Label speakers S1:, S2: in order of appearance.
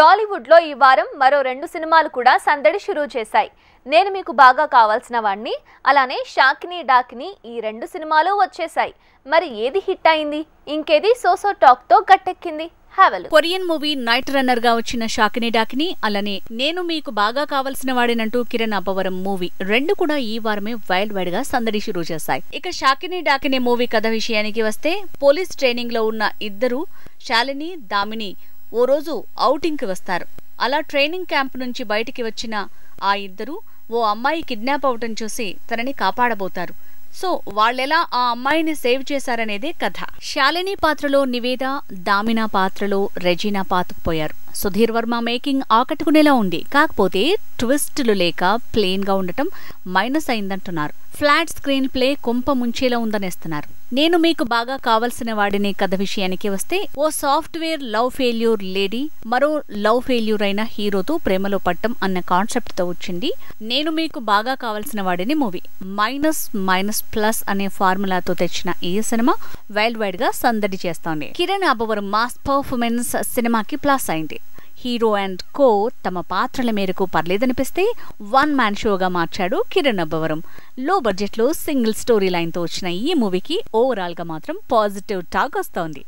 S1: టాలీవుడ్ లో ఈ వారం మరో 2 సినిమాలు కూడా సందడి షురూ చేశాయి. నేను మీకు బాగా కావాల్సిన వాణ్ణి, అలానే షాకిని డాకిని ఈ 2 సినిమాలు వచ్చేసాయి. మరి ఏది హిట్ అయింది, ఇంకేది సోసో టాక్ తో గట్టెక్కింది?
S2: కొరియన్ మూవీ నైట్ రన్నర్ గా వచ్చిన షాకిని డాకిని, అలానే నేను మీకు బాగా కావలసిన వాడినంటూ కిరణ్ అబ్బవరం మూవీ రెండు కూడా ఈ వారమే వైల్డ్ వైడ్ గా సందడి షురూ చేశాయి. ఇక షాకిని డాకిని మూవీ కథ విషయానికి వస్తే, పోలీస్ ట్రైనింగ్ లో ఉన్న ఇద్దరు శాలిని, దామిని ఓ రోజు ఔటింగ్ కి వస్తారు. అలా ట్రైనింగ్ క్యాంప్ నుంచి బయటికి వచ్చిన ఆ ఇద్దరు ఓ అమ్మాయి కిడ్నాప్ అవటం చూసి తనని కాపాడబోతారు. సో వాళ్ళెలా ఆ అమ్మాయిని సేవ్ చేశారనేదే కథ. శాలిని పాత్రలో నివేద, దామినా పాత్రలో రెజీనా పాతుకుపోయారు. సుధీర్ వర్మ మేకింగ్ ఆకట్టుకునేలా ఉంది. కాకపోతే ట్విస్టులు లేక ప్లెయిన్ గా ఉండటం మైనస్ అయిందంటున్నారు. ఫ్లాట్ స్క్రీన్ ప్లే కొంప ముంచేలా ఉందనేస్తున్నారు. నేను మీకు బాగా కావలసిన వాడిని కథ విషయానికి వస్తే, ఓ సాఫ్ట్వేర్ లవ్ ఫెయిల్యూర్ లేడీ మరో లవ్ ఫెయిల్యూర్ అయిన హీరోతో ప్రేమలో పట్టం అన్న కాన్సెప్ట్ తో వచ్చింది నేను మీకు బాగా కావలసిన వాడిని మూవీ. మైనస్ మైనస్ ప్లస్ అనే ఫార్ములాతో తెచ్చిన ఈ సినిమా వైల్డ్ వైడ్ గా సందడి చేస్తోంది. కిరణ్ అబ్బవరం మాస్ పర్ఫార్మెన్స్ సినిమాకి ప్లస్ అయింది. హీరో అండ్ కో తమ పాత్రల మేరకు పర్లేదనిపిస్తే వన్ మ్యాన్ షోగా మార్చాడు కిరణ్ అబ్బవరం. లో బడ్జెట్ లో సింగిల్ స్టోరీ లైన్ తో వచ్చిన ఈ మూవీకి ఓవరాల్ గా మాత్రం పాజిటివ్ టాక్ వస్తోంది.